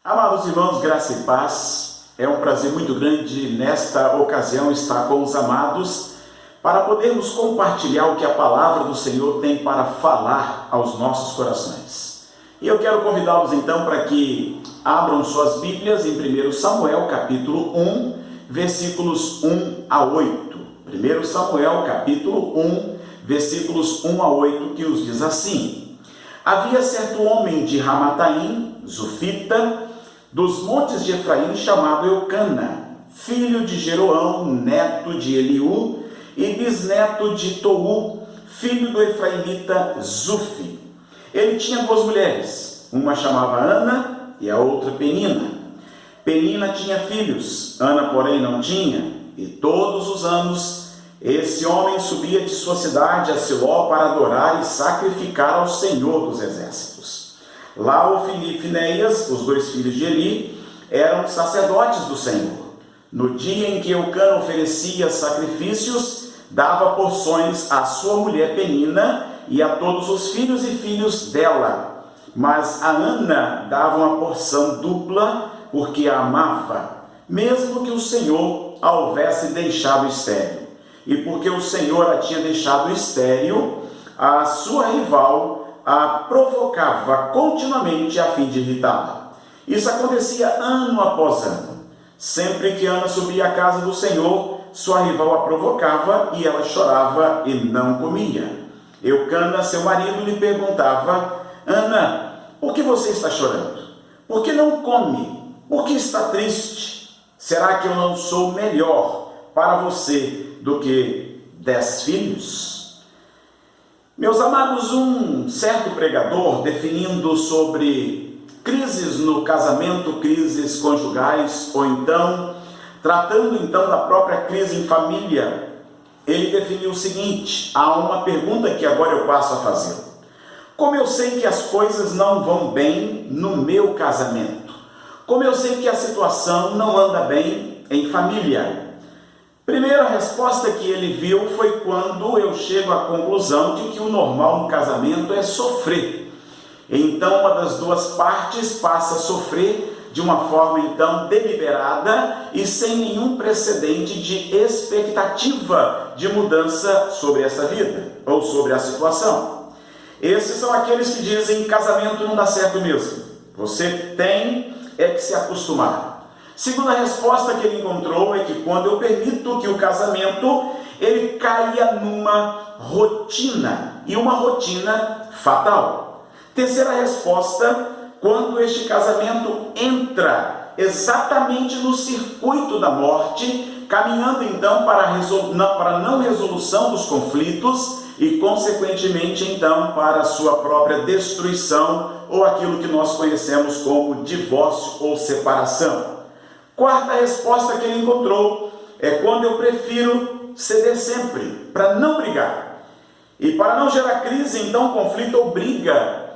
Amados irmãos, graça e paz, é um prazer muito grande nesta ocasião estar com os amados para podermos compartilhar o que a palavra do Senhor tem para falar aos nossos corações. E eu quero convidá-los então para que abram suas Bíblias em 1 Samuel capítulo 1, versículos 1 a 8. 1 Samuel capítulo 1, versículos 1 a 8, que nos diz assim: Havia certo homem de Ramataim, Zufita, dos montes de Efraim, chamado Eucana, filho de Jeroão, neto de Eliú, e bisneto de Tou, filho do efraimita Zufi. Ele tinha duas mulheres, uma chamava Ana e a outra Penina. Penina tinha filhos, Ana, porém, não tinha, e todos os anos esse homem subia de sua cidade a Siló para adorar e sacrificar ao Senhor dos Exércitos. Lá Ofni e Finéias, os dois filhos de Eli, eram sacerdotes do Senhor. No dia em que Eucana oferecia sacrifícios, dava porções à sua mulher Penina e a todos os filhos e filhos dela. Mas a Ana dava uma porção dupla, porque a amava, mesmo que o Senhor a houvesse deixado estéril. E porque o Senhor a tinha deixado estéril, a sua rival a provocava continuamente a fim de irritá-la. Isso acontecia ano após ano. Sempre que Ana subia à casa do Senhor, sua rival a provocava e ela chorava e não comia. Eucana, seu marido, lhe perguntava: Ana, por que você está chorando? Por que não come? Por que está triste? Será que eu não sou melhor para você do que 10 filhos? Meus amados, um certo pregador, definindo sobre crises no casamento, crises conjugais, ou então, tratando então da própria crise em família, ele definiu o seguinte: há uma pergunta que agora eu passo a fazer. Como eu sei que as coisas não vão bem no meu casamento? Como eu sei que a situação não anda bem em família? Primeira resposta que ele viu foi quando eu chego à conclusão de que o normal no casamento é sofrer. Então, uma das duas partes passa a sofrer de uma forma, então, deliberada e sem nenhum precedente de expectativa de mudança sobre essa vida ou sobre a situação. Esses são aqueles que dizem que casamento não dá certo mesmo. Você tem que se acostumar. Segunda resposta que ele encontrou é que quando eu permito que o casamento ele caia numa rotina, e uma rotina fatal. Terceira resposta, quando este casamento entra exatamente no circuito da morte, caminhando então para a não resolução dos conflitos e consequentemente então para a sua própria destruição, ou aquilo que nós conhecemos como divórcio ou separação. Quarta resposta que ele encontrou é quando eu prefiro ceder sempre, para não brigar. E para não gerar crise, então, conflito ou briga,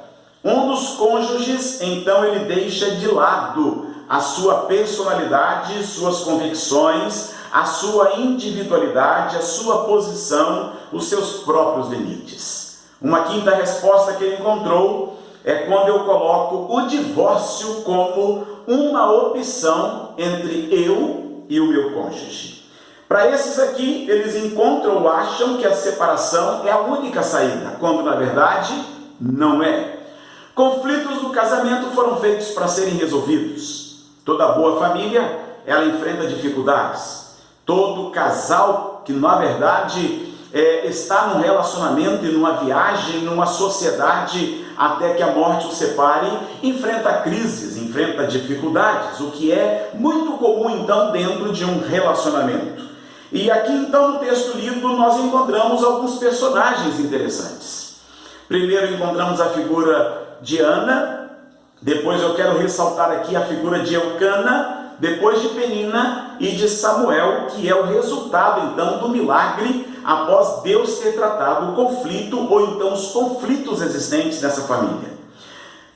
um dos cônjuges, então, ele deixa de lado a sua personalidade, suas convicções, a sua individualidade, a sua posição, os seus próprios limites. Uma quinta resposta que ele encontrou é quando eu coloco o divórcio como uma opção entre eu e o meu cônjuge. Para esses aqui, eles encontram ou acham que a separação é a única saída, quando na verdade não é. Conflitos no casamento foram feitos para serem resolvidos. Toda boa família, ela enfrenta dificuldades. Todo casal que na verdade está num relacionamento e numa viagem, numa sociedade até que a morte o separe, enfrenta crises, enfrenta dificuldades, o que é muito comum então dentro de um relacionamento. E aqui então no texto lido nós encontramos alguns personagens interessantes. Primeiro encontramos a figura de Ana, depois eu quero ressaltar aqui a figura de Eucana, depois de Penina e de Samuel, que é o resultado então do milagre após Deus ter tratado o conflito ou então os conflitos existentes nessa família.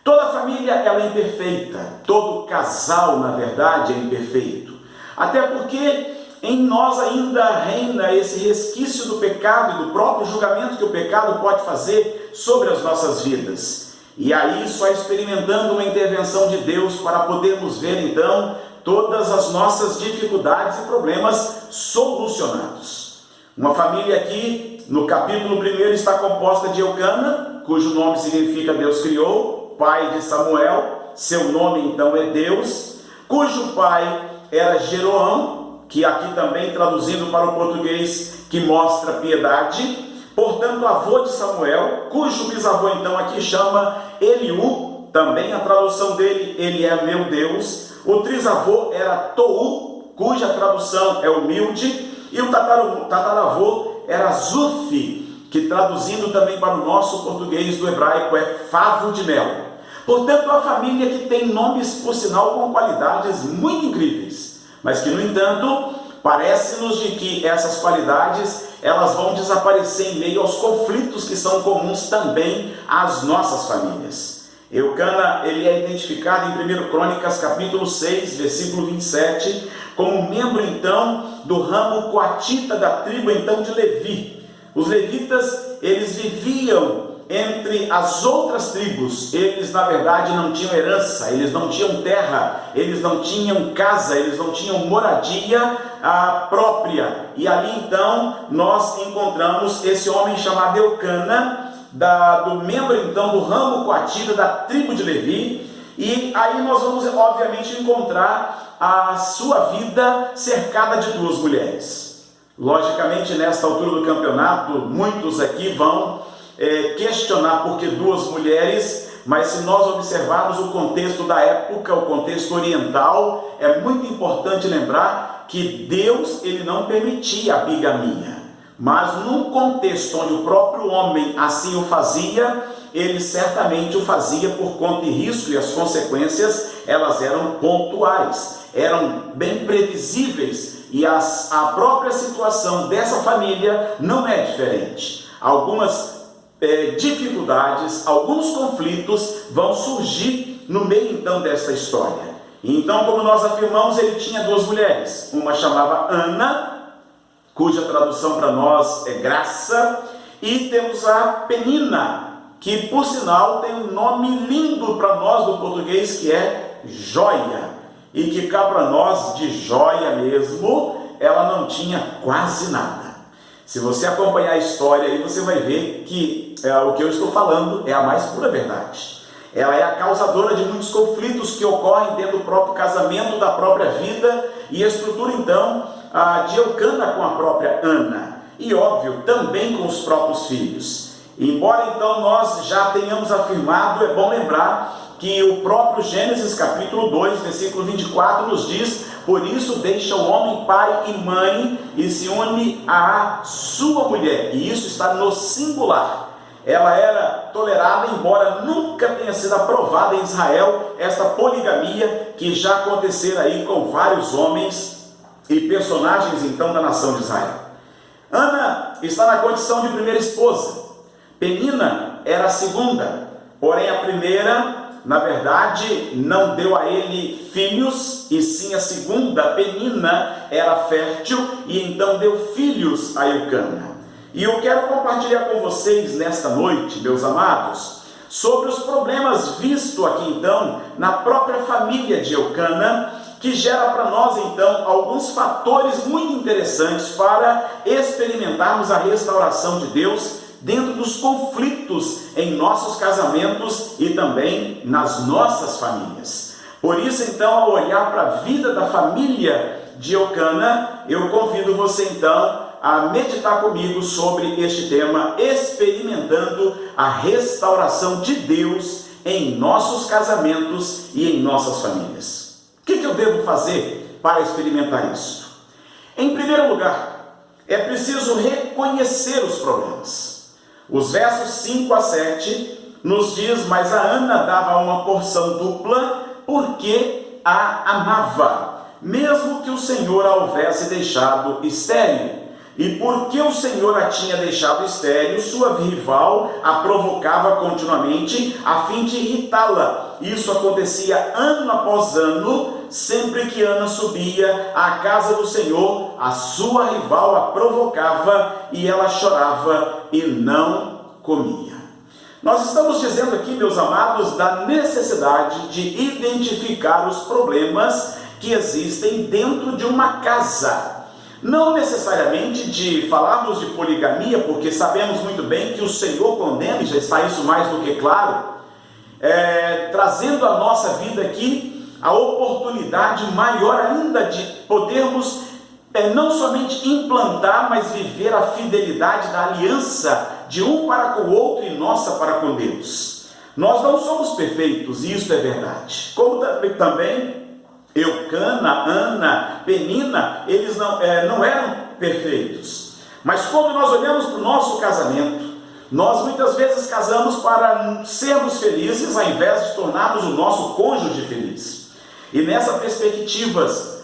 Toda família ela é imperfeita, todo casal na verdade é imperfeito, até porque em nós ainda reina esse resquício do pecado e do próprio julgamento que o pecado pode fazer sobre as nossas vidas. E aí só experimentando uma intervenção de Deus para podermos ver então todas as nossas dificuldades e problemas solucionados. Uma família aqui no capítulo 1 está composta de Eucana, cujo nome significa Deus criou, pai de Samuel, seu nome então é Deus, cujo pai era Jeroão, que aqui também traduzindo para o português que mostra piedade, portanto avô de Samuel, cujo bisavô então aqui chama Eliú, também a tradução dele, ele é meu Deus. O trisavô era Tou, cuja tradução é humilde, e o tataravô era Zufi, que traduzindo também para o nosso português do hebraico é favo de mel. Portanto, a família que tem nomes, por sinal, com qualidades muito incríveis, mas que, no entanto, parece-nos de que essas qualidades elas vão desaparecer em meio aos conflitos que são comuns também às nossas famílias. Eucana, ele é identificado em 1 Crônicas, capítulo 6, versículo 27, como membro, então, do ramo coatita da tribo, então, de Levi. Os levitas, eles viviam entre as outras tribos, eles, na verdade, não tinham herança, eles não tinham terra, eles não tinham casa, eles não tinham moradia própria. E ali, então, nós encontramos esse homem chamado Eucana, do membro então do ramo coatita da tribo de Levi, e aí nós vamos obviamente encontrar a sua vida cercada de duas mulheres. Logicamente, nesta altura do campeonato, muitos aqui vão questionar por que duas mulheres, mas se nós observarmos o contexto da época, o contexto oriental, é muito importante lembrar que Deus ele não permitia a bigamia. Mas num contexto onde o próprio homem assim o fazia, ele certamente o fazia por conta e risco, e as consequências elas eram pontuais, eram bem previsíveis, e a própria situação dessa família não é diferente. Algumas dificuldades, alguns conflitos vão surgir no meio então desta história. Então, como nós afirmamos, ele tinha duas mulheres, uma chamava Ana, cuja tradução para nós é graça, e temos a Penina, que por sinal tem um nome lindo para nós do português, que é joia, e que cá para nós, de joia mesmo, ela não tinha quase nada. Se você acompanhar a história aí, você vai ver que o que eu estou falando é a mais pura verdade. Ela é a causadora de muitos conflitos que ocorrem dentro do próprio casamento, da própria vida, e a estrutura então de Eucana com a própria Ana, e óbvio, também com os próprios filhos. Embora então nós já tenhamos afirmado, é bom lembrar que o próprio Gênesis capítulo 2, versículo 24 nos diz: por isso deixa o homem pai e mãe e se une à sua mulher, e isso está no singular. Ela era tolerada, embora nunca tenha sido aprovada em Israel esta poligamia que já acontecera aí com vários homens e personagens então da nação de Israel. Ana está na condição de primeira esposa, Penina era a segunda, porém a primeira, na verdade, não deu a ele filhos, e sim a segunda, Penina, era fértil e então deu filhos a Eucana. E eu quero compartilhar com vocês nesta noite, meus amados, sobre os problemas vistos aqui então na própria família de Eucana, que gera para nós então alguns fatores muito interessantes para experimentarmos a restauração de Deus dentro dos conflitos em nossos casamentos e também nas nossas famílias. Por isso então, ao olhar para a vida da família de Eucana, eu convido você então a meditar comigo sobre este tema, experimentando a restauração de Deus em nossos casamentos e em nossas famílias. O que eu devo fazer para experimentar isso? Em primeiro lugar, é preciso reconhecer os problemas. Os versos 5 a 7 nos diz: mas a Ana dava uma porção dupla porque a amava, mesmo que o Senhor a houvesse deixado estéril. E porque o Senhor a tinha deixado estéril, sua rival a provocava continuamente a fim de irritá-la. Isso acontecia ano após ano, sempre que Ana subia à casa do Senhor, a sua rival a provocava e ela chorava e não comia. Nós estamos dizendo aqui, meus amados, da necessidade de identificar os problemas que existem dentro de uma casa. Não necessariamente de falarmos de poligamia, porque sabemos muito bem que o Senhor condena, e já está isso mais do que claro, trazendo à nossa vida aqui a oportunidade maior ainda de podermos não somente implantar, mas viver a fidelidade da aliança de um para com o outro e nossa para com Deus. Nós não somos perfeitos, e isso é verdade. Como também Eucana, Ana, Penina, eles não eram perfeitos. Mas quando nós olhamos para o nosso casamento, nós muitas vezes casamos para sermos felizes, ao invés de tornarmos o nosso cônjuge feliz. E nessas perspectivas,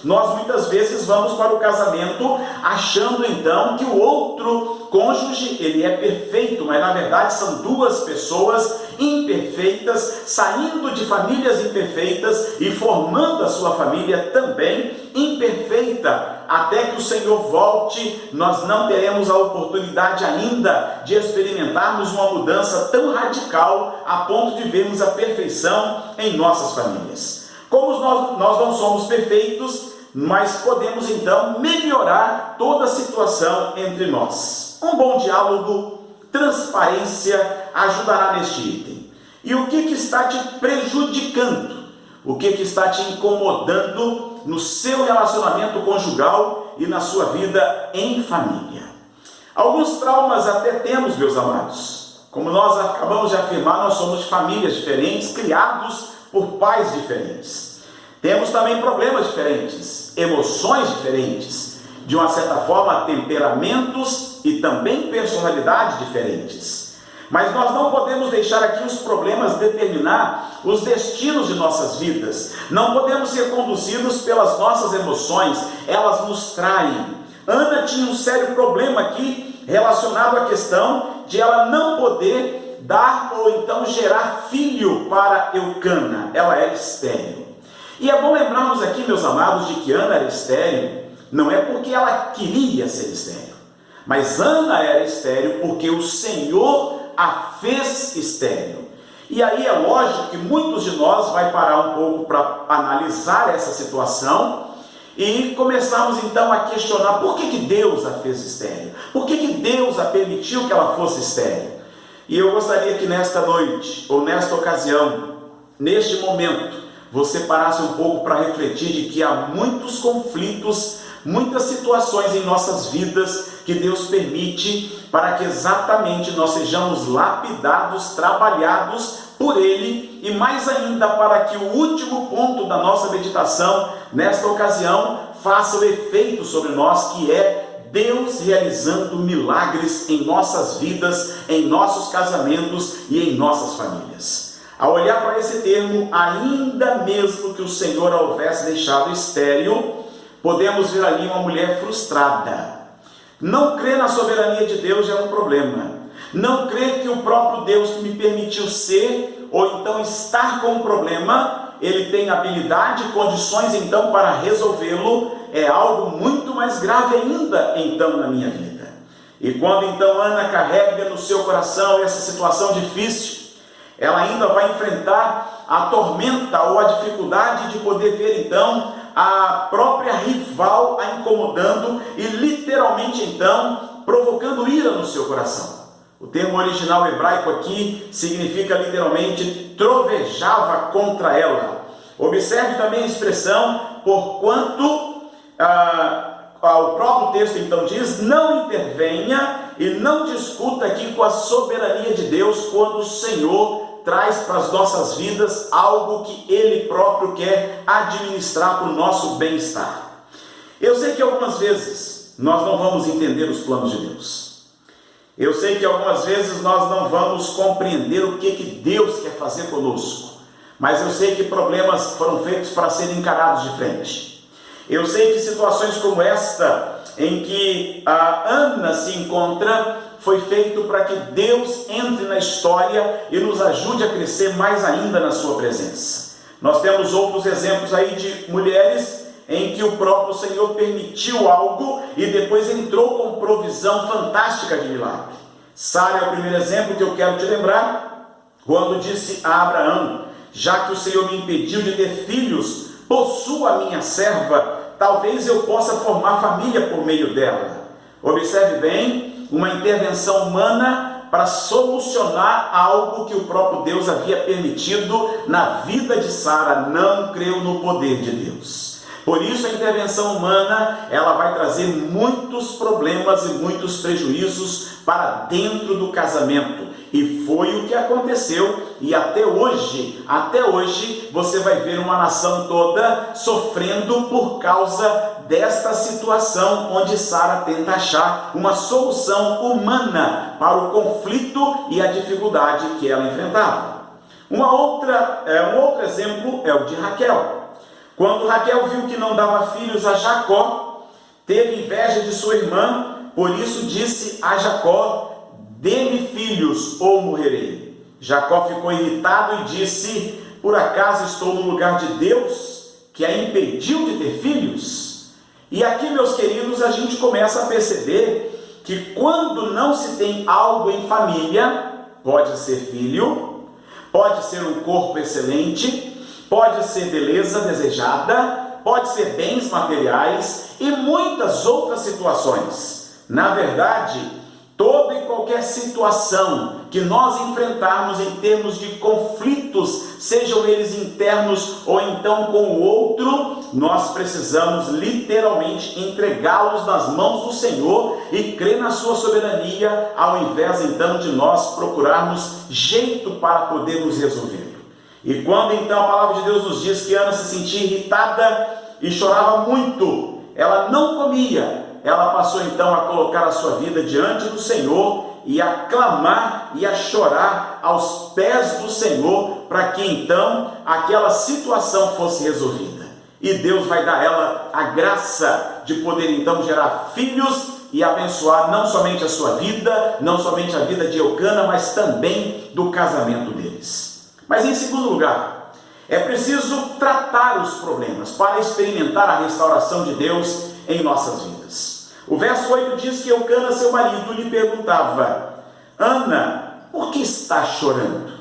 nós muitas vezes vamos para o casamento achando então que o outro cônjuge ele é perfeito, mas na verdade são duas pessoas imperfeitas, saindo de famílias imperfeitas e formando a sua família também imperfeita. Até que o Senhor volte, nós não teremos a oportunidade ainda de experimentarmos uma mudança tão radical a ponto de vermos a perfeição em nossas famílias. Como nós não somos perfeitos, mas podemos então melhorar toda a situação entre nós. Um bom diálogo, transparência ajudará neste item. E o que está te prejudicando? O que está te incomodando no seu relacionamento conjugal e na sua vida em família? Alguns traumas até temos, meus amados. Como nós acabamos de afirmar, nós somos de famílias diferentes, criados por pais diferentes. Temos também problemas diferentes, emoções diferentes, de uma certa forma temperamentos e também personalidades diferentes. Mas nós não podemos deixar aqui os problemas determinar os destinos de nossas vidas. Não podemos ser conduzidos pelas nossas emoções, elas nos traem. Ana tinha um sério problema aqui relacionado à questão de ela não poder dar ou então gerar filho para Eucana. Ela era estéril. E é bom lembrarmos aqui, meus amados, de que Ana era estéril, não é porque ela queria ser estéril, mas Ana era estéril porque o Senhor a fez estéril. E aí é lógico que muitos de nós vai parar um pouco para analisar essa situação e começarmos então a questionar por que Deus a fez estéril, por que Deus a permitiu que ela fosse estéril. E eu gostaria que nesta noite, ou nesta ocasião, neste momento, você parasse um pouco para refletir de que há muitos conflitos, muitas situações em nossas vidas que Deus permite para que exatamente nós sejamos lapidados, trabalhados por Ele, e mais ainda para que o último ponto da nossa meditação, nesta ocasião, faça o efeito sobre nós, que é Deus realizando milagres em nossas vidas, em nossos casamentos e em nossas famílias. Ao olhar para esse termo, ainda mesmo que o Senhor a houvesse deixado estéril, podemos ver ali uma mulher frustrada. Não crer na soberania de Deus é um problema. Não crer que o próprio Deus que me permitiu ser, ou então estar com um problema, Ele tem habilidade e condições então para resolvê-lo, é algo muito mais grave ainda então na minha vida. E quando então Ana carrega no seu coração essa situação difícil, ela ainda vai enfrentar a tormenta ou a dificuldade de poder ver então a própria rival a incomodando e literalmente então provocando ira no seu coração. O termo original hebraico aqui significa literalmente trovejava contra ela. Observe também a expressão porquanto o próprio texto então diz, não intervenha e não discuta aqui com a soberania de Deus quando o Senhor traz para as nossas vidas algo que Ele próprio quer administrar para o nosso bem-estar. Eu sei que algumas vezes nós não vamos entender os planos de Deus. Eu sei que algumas vezes nós não vamos compreender o que Deus quer fazer conosco. Mas eu sei que problemas foram feitos para serem encarados de frente. Eu sei que situações como esta, em que a Ana se encontra, foi feito para que Deus entre na história e nos ajude a crescer mais ainda na sua presença. Nós temos outros exemplos aí de mulheres em que o próprio Senhor permitiu algo e depois entrou com provisão fantástica de milagre. Sara é o primeiro exemplo que eu quero te lembrar, quando disse a Abraão: já que o Senhor me impediu de ter filhos, possua a minha serva, talvez eu possa formar família por meio dela. Observe bem, uma intervenção humana para solucionar algo que o próprio Deus havia permitido na vida de Sara. Não creu no poder de Deus. Por isso a intervenção humana, ela vai trazer muitos problemas e muitos prejuízos para dentro do casamento. E foi o que aconteceu, e até hoje você vai ver uma nação toda sofrendo por causa desta situação, onde Sara tenta achar uma solução humana para o conflito e a dificuldade que ela enfrentava. Um outro exemplo é o de Raquel. Quando Raquel viu que não dava filhos a Jacó, teve inveja de sua irmã, por isso disse a Jacó: dê-me filhos ou morrerei. Jacó ficou irritado e disse: por acaso estou no lugar de Deus, que a impediu de ter filhos? E aqui, meus queridos, a gente começa a perceber que quando não se tem algo em família, pode ser filho, pode ser um corpo excelente, pode ser beleza desejada, pode ser bens materiais e muitas outras situações. Na verdade, toda e qualquer situação que nós enfrentarmos em termos de conflitos, sejam eles internos ou então com o outro, nós precisamos literalmente entregá-los nas mãos do Senhor e crer na sua soberania, ao invés então de nós procurarmos jeito para podermos resolver. E quando então a palavra de Deus nos diz que Ana se sentia irritada e chorava muito, ela não comia, ela passou então a colocar a sua vida diante do Senhor e a clamar e a chorar aos pés do Senhor, para que então aquela situação fosse resolvida. E Deus vai dar a ela a graça de poder então gerar filhos e abençoar não somente a sua vida, não somente a vida de Eucana, mas também do casamento deles. Mas em segundo lugar, é preciso tratar os problemas para experimentar a restauração de Deus em nossas vidas. O verso 8 diz que Eucana, seu marido, lhe perguntava: Ana, por que está chorando?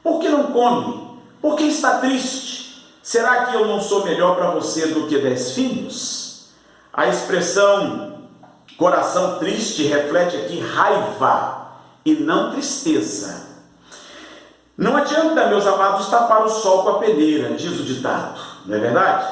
Por que não come? Por que está triste? Será que eu não sou melhor para você do que 10 filhos? A expressão coração triste reflete aqui raiva e não tristeza. Não adianta, meus amados, tapar o sol com a peneira, diz o ditado, não é verdade?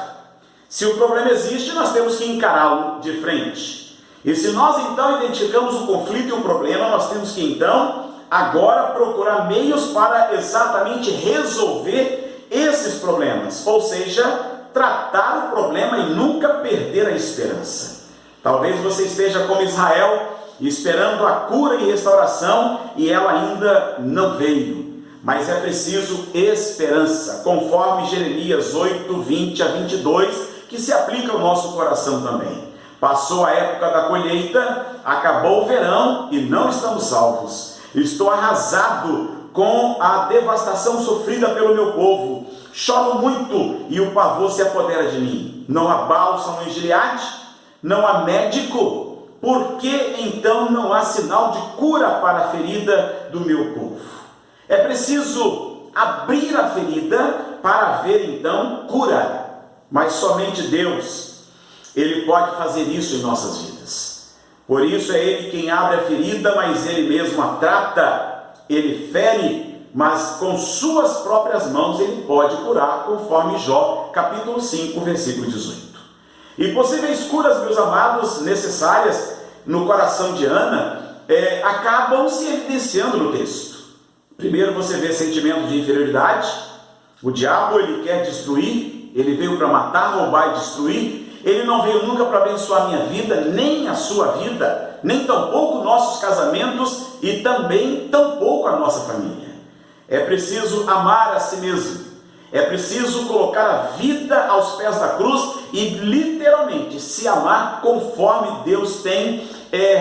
Se o problema existe, nós temos que encará-lo de frente. E se nós então identificamos o conflito e o problema, nós temos que então agora procurar meios para exatamente resolver esses problemas, ou seja, tratar o problema e nunca perder a esperança. Talvez você esteja como Israel, esperando a cura e restauração, e ela ainda não veio. Mas é preciso esperança, conforme Jeremias 8, 20 a 22, que se aplica ao nosso coração também. Passou a época da colheita, acabou o verão e não estamos salvos. Estou arrasado com a devastação sofrida pelo meu povo. Choro muito e o pavor se apodera de mim. Não há bálsamo em Gileade, não há médico. Por que então não há sinal de cura para a ferida do meu povo? É preciso abrir a ferida para haver então cura, mas somente Deus, Ele pode fazer isso em nossas vidas. Por isso é Ele quem abre a ferida, mas Ele mesmo a trata. Ele fere, mas com suas próprias mãos Ele pode curar, conforme Jó, capítulo 5, versículo 18. E possíveis curas, meus amados, necessárias no coração de Ana, acabam se evidenciando no texto. Primeiro você vê sentimento de inferioridade. O diabo, ele quer destruir, ele veio para matar, roubar e destruir. Ele não veio nunca para abençoar a minha vida, nem a sua vida, nem tampouco nossos casamentos e também tampouco a nossa família. É preciso amar a si mesmo. É preciso colocar a vida aos pés da cruz e literalmente se amar conforme Deus tem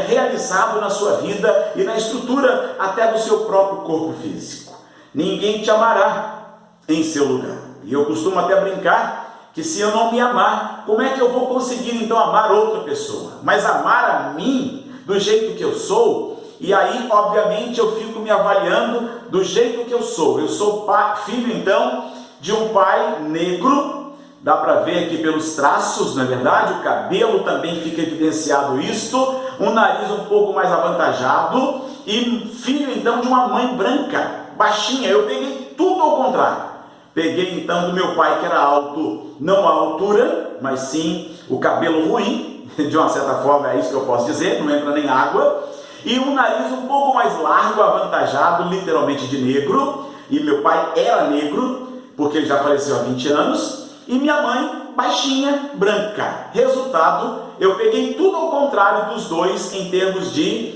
realizado na sua vida e na estrutura até do seu próprio corpo físico. Ninguém te amará em seu lugar. E eu costumo até brincar que se eu não me amar, como é que eu vou conseguir então amar outra pessoa? Mas amar a mim do jeito que eu sou, e aí obviamente eu fico me avaliando do jeito que eu sou. Eu sou filho então de um pai negro, dá para ver aqui pelos traços, não é verdade? O cabelo também fica evidenciado isto, um nariz um pouco mais avantajado, e filho então de uma mãe branca, baixinha. Eu peguei tudo ao contrário. Peguei então do meu pai, que era alto, não a altura, mas sim o cabelo ruim, de uma certa forma é isso que eu posso dizer, não entra nem água, e um nariz um pouco mais largo, avantajado, literalmente de negro, e meu pai era negro, porque ele já faleceu há 20 anos, e minha mãe baixinha, branca. Resultado, eu peguei tudo ao contrário dos dois em termos de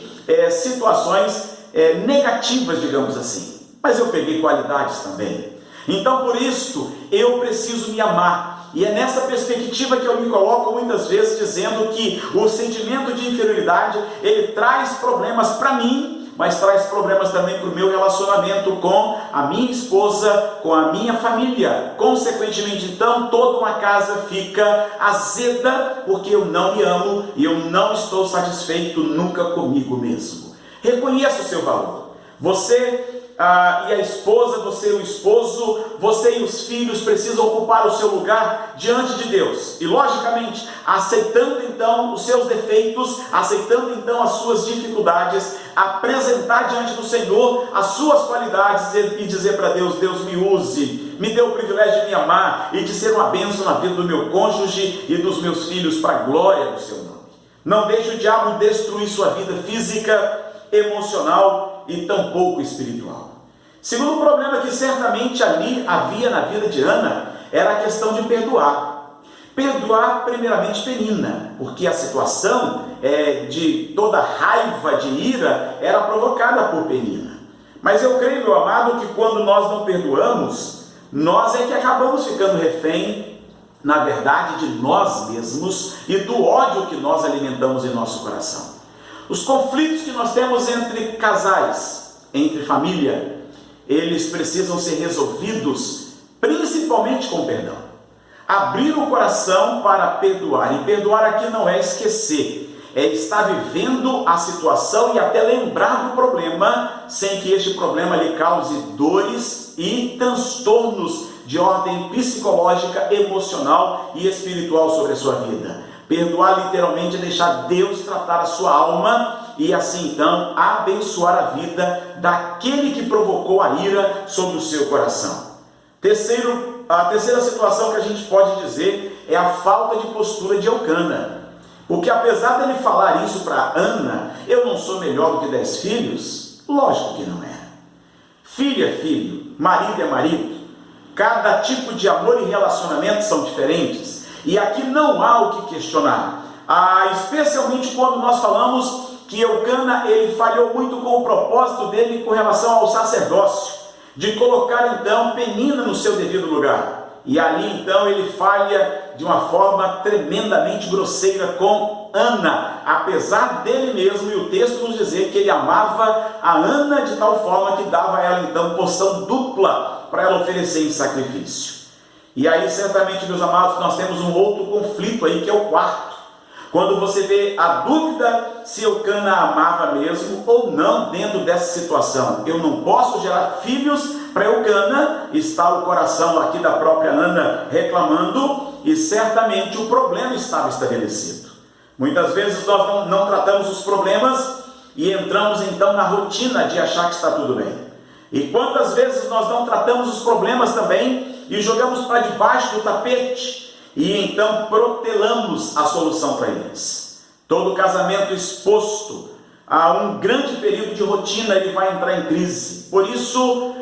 situações negativas, digamos assim, mas eu peguei qualidades também. Então, por isso, eu preciso me amar. E é nessa perspectiva que eu me coloco muitas vezes dizendo que o sentimento de inferioridade, ele traz problemas para mim, mas traz problemas também para o meu relacionamento com a minha esposa, com a minha família. Consequentemente, então, toda uma casa fica azeda, porque eu não me amo e eu não estou satisfeito nunca comigo mesmo. Reconheça o seu valor. Você e a esposa, você e o esposo, você e os filhos precisam ocupar o seu lugar diante de Deus. E logicamente, aceitando então os seus defeitos, aceitando então as suas dificuldades, apresentar diante do Senhor as suas qualidades e dizer para Deus: Deus, me use, me dê o privilégio de me amar e de ser uma bênção na vida do meu cônjuge e dos meus filhos, para a glória do seu nome. Não deixe o diabo destruir sua vida física, emocional e tampouco espiritual. Segundo problema que certamente ali havia na vida de Ana era a questão de perdoar. Perdoar primeiramente Penina, porque a situação de toda raiva, de ira, era provocada por Penina. Mas eu creio, meu amado, que quando nós não perdoamos, nós é que acabamos ficando refém, na verdade, de nós mesmos e do ódio que nós alimentamos em nosso coração. Os conflitos que nós temos entre casais, entre família, eles precisam ser resolvidos principalmente com perdão. Abrir o coração para perdoar. E perdoar aqui não é esquecer, é estar vivendo a situação e até lembrar do problema, sem que este problema lhe cause dores e transtornos de ordem psicológica, emocional e espiritual sobre a sua vida. Perdoar literalmente é deixar Deus tratar a sua alma e assim então abençoar a vida daquele que provocou a ira sobre o seu coração. A terceira situação que a gente pode dizer é a falta de postura de Eucana. Porque apesar dele falar isso para Ana, eu não sou melhor do que 10 filhos, lógico que não é. Filho é filho, marido é marido. Cada tipo de amor e relacionamento são diferentes. E aqui não há o que questionar, especialmente quando nós falamos que Eucana ele falhou muito com o propósito dele com relação ao sacerdócio, de colocar então Penina no seu devido lugar. E ali então ele falha de uma forma tremendamente grosseira com Ana, apesar dele mesmo, e o texto nos dizer que ele amava a Ana de tal forma que dava a ela então porção dupla para ela oferecer em sacrifício. E aí, certamente, meus amados, nós temos um outro conflito aí, que é o quarto. Quando você vê a dúvida se Eucana amava mesmo ou não dentro dessa situação. Eu não posso gerar filhos para Eucana, está o coração aqui da própria Ana reclamando, e certamente o problema estava estabelecido. Muitas vezes nós não tratamos os problemas e entramos então na rotina de achar que está tudo bem. E quantas vezes nós não tratamos os problemas também e jogamos para debaixo do tapete e então protelamos a solução para eles. Todo casamento exposto a um grande período de rotina, ele vai entrar em crise. Por isso,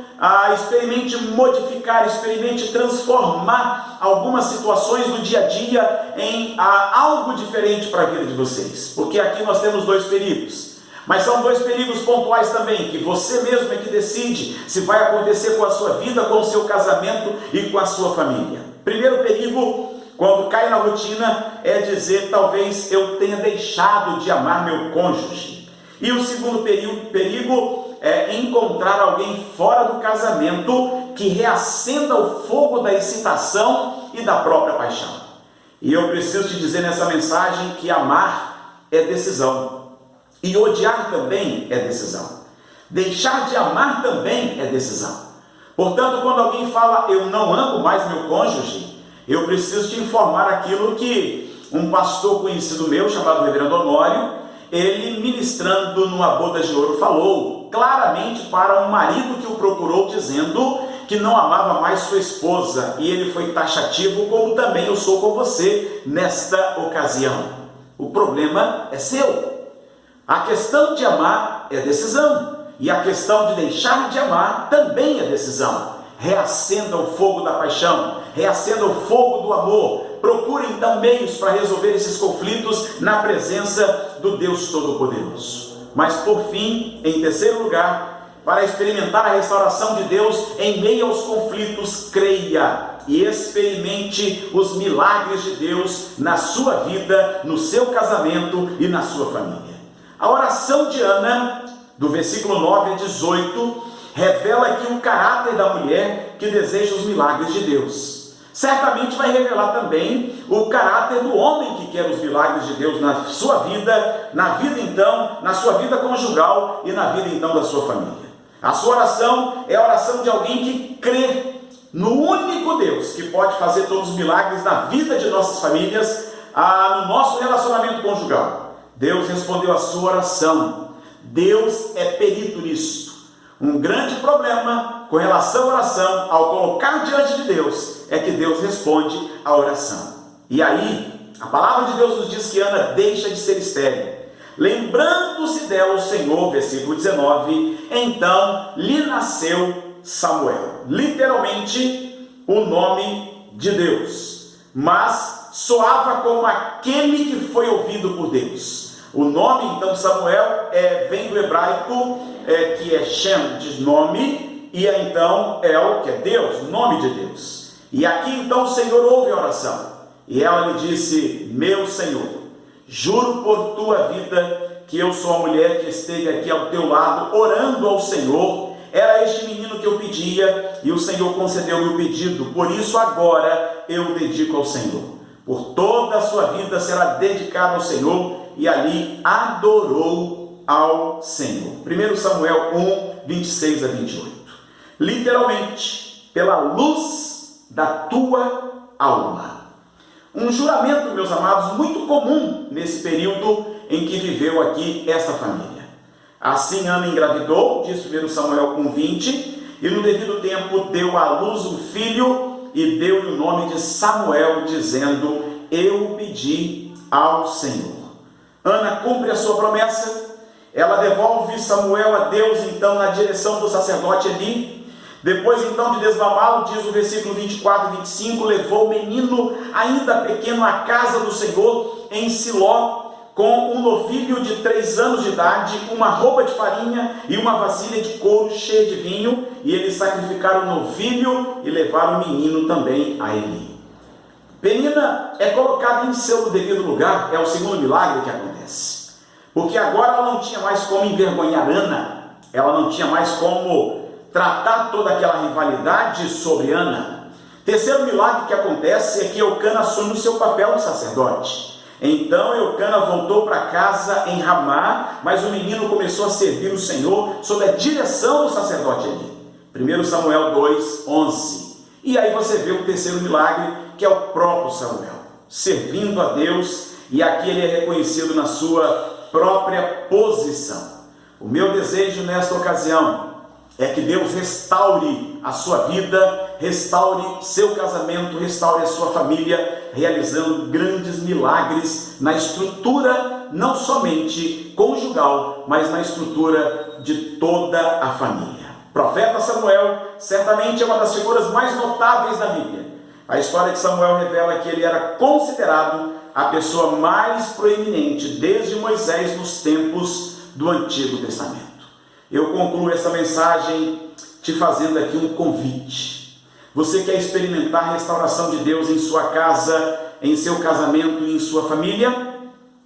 experimente modificar, experimente transformar algumas situações do dia a dia em algo diferente para a vida de vocês. Porque aqui nós temos 2 perigos. Mas são 2 perigos pontuais também, que você mesmo é que decide se vai acontecer com a sua vida, com o seu casamento e com a sua família. Primeiro perigo, quando cai na rotina, é dizer: talvez eu tenha deixado de amar meu cônjuge. E o segundo perigo é encontrar alguém fora do casamento que reacenda o fogo da excitação e da própria paixão. E eu preciso te dizer nessa mensagem que amar é decisão, e odiar também é decisão. Deixar de amar também é decisão. Portanto, quando alguém fala, eu não amo mais meu cônjuge, eu preciso te informar aquilo que um pastor conhecido meu, chamado Reverendo Honório, ele ministrando numa boda de ouro, falou claramente para um marido que o procurou, dizendo que não amava mais sua esposa, e ele foi taxativo, como também eu sou com você nesta ocasião. O problema é seu. A questão de amar é decisão, e a questão de deixar de amar também é decisão. Reacenda o fogo da paixão, reacenda o fogo do amor. Procure então meios para resolver esses conflitos na presença do Deus Todo-Poderoso. Mas por fim, em terceiro lugar, para experimentar a restauração de Deus em meio aos conflitos, creia e experimente os milagres de Deus na sua vida, no seu casamento e na sua família. A oração de Ana, do versículo 9 a 18, revela aqui o caráter da mulher que deseja os milagres de Deus. Certamente vai revelar também o caráter do homem que quer os milagres de Deus na sua vida, na sua vida conjugal e na vida então da sua família. A sua oração é a oração de alguém que crê no único Deus que pode fazer todos os milagres na vida de nossas famílias, no nosso relacionamento conjugal. Deus respondeu a sua oração. Deus é perito nisso. Um grande problema com relação à oração, ao colocar diante de Deus, é que Deus responde à oração. E aí, a palavra de Deus nos diz que Ana deixa de ser estéril. Lembrando-se dela o Senhor, versículo 19, então lhe nasceu Samuel. Literalmente, o nome de Deus. Mas soava como aquele que foi ouvido por Deus. O nome, então, Samuel, vem do hebraico, que é Shem, de nome, e então El, que é Deus, nome de Deus. E aqui, então, o Senhor ouve a oração. E ela lhe disse, meu Senhor, juro por tua vida que eu sou a mulher que esteve aqui ao teu lado, orando ao Senhor. Era este menino que eu pedia, e o Senhor concedeu-me o pedido. Por isso, agora, eu o dedico ao Senhor. Por toda a sua vida será dedicado ao Senhor, e ali adorou ao Senhor. 1 Samuel 1, 26 a 28. Literalmente, pela luz da tua alma. Um juramento, meus amados, muito comum nesse período em que viveu aqui esta família. Assim Ana engravidou, diz 1 Samuel 1, 20, e no devido tempo deu à luz um filho e deu-lhe o nome de Samuel, dizendo, eu o pedi ao Senhor. Ana cumpre a sua promessa, ela devolve Samuel a Deus, então, na direção do sacerdote Eli. Depois, então, de desmamá-lo, diz o versículo 24 e 25, levou o menino, ainda pequeno, à casa do Senhor, em Siló, com um novilho de 3 anos de idade, uma roupa de farinha e uma vasilha de couro cheia de vinho, e eles sacrificaram o novilho e levaram o menino também a Eli. Penina é colocada em seu devido lugar, é o segundo milagre que acontece. Porque agora ela não tinha mais como envergonhar Ana, ela não tinha mais como tratar toda aquela rivalidade sobre Ana. Terceiro milagre que acontece é que Eucana assume o seu papel de sacerdote. Então Eucana voltou para casa em Ramá, mas o menino começou a servir o Senhor sob a direção do sacerdote ali. 1 Samuel 2, 11. E aí você vê o terceiro milagre, que é o próprio Samuel, servindo a Deus, e aqui ele é reconhecido na sua própria posição. O meu desejo nesta ocasião é que Deus restaure a sua vida, restaure seu casamento, restaure a sua família, realizando grandes milagres na estrutura, não somente conjugal, mas na estrutura de toda a família. Profeta Samuel certamente é uma das figuras mais notáveis da Bíblia. A história de Samuel revela que ele era considerado a pessoa mais proeminente desde Moisés nos tempos do Antigo Testamento. Eu concluo essa mensagem te fazendo aqui um convite. Você quer experimentar a restauração de Deus em sua casa, em seu casamento e em sua família?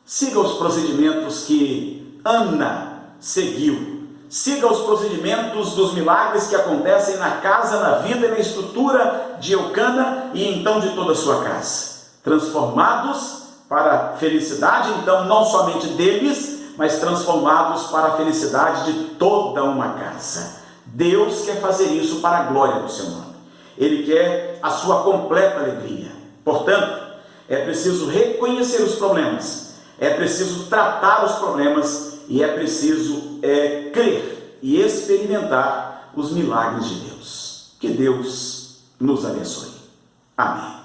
Siga os procedimentos que Ana seguiu. Siga os procedimentos dos milagres que acontecem na casa, na vida e na estrutura de Eucana e então de toda a sua casa. Transformados para a felicidade, então, não somente deles, mas transformados para a felicidade de toda uma casa. Deus quer fazer isso para a glória do seu nome. Ele quer a sua completa alegria. Portanto, é preciso reconhecer os problemas, é preciso tratar os problemas e é preciso crer e experimentar os milagres de Deus. Que Deus nos abençoe. Amém.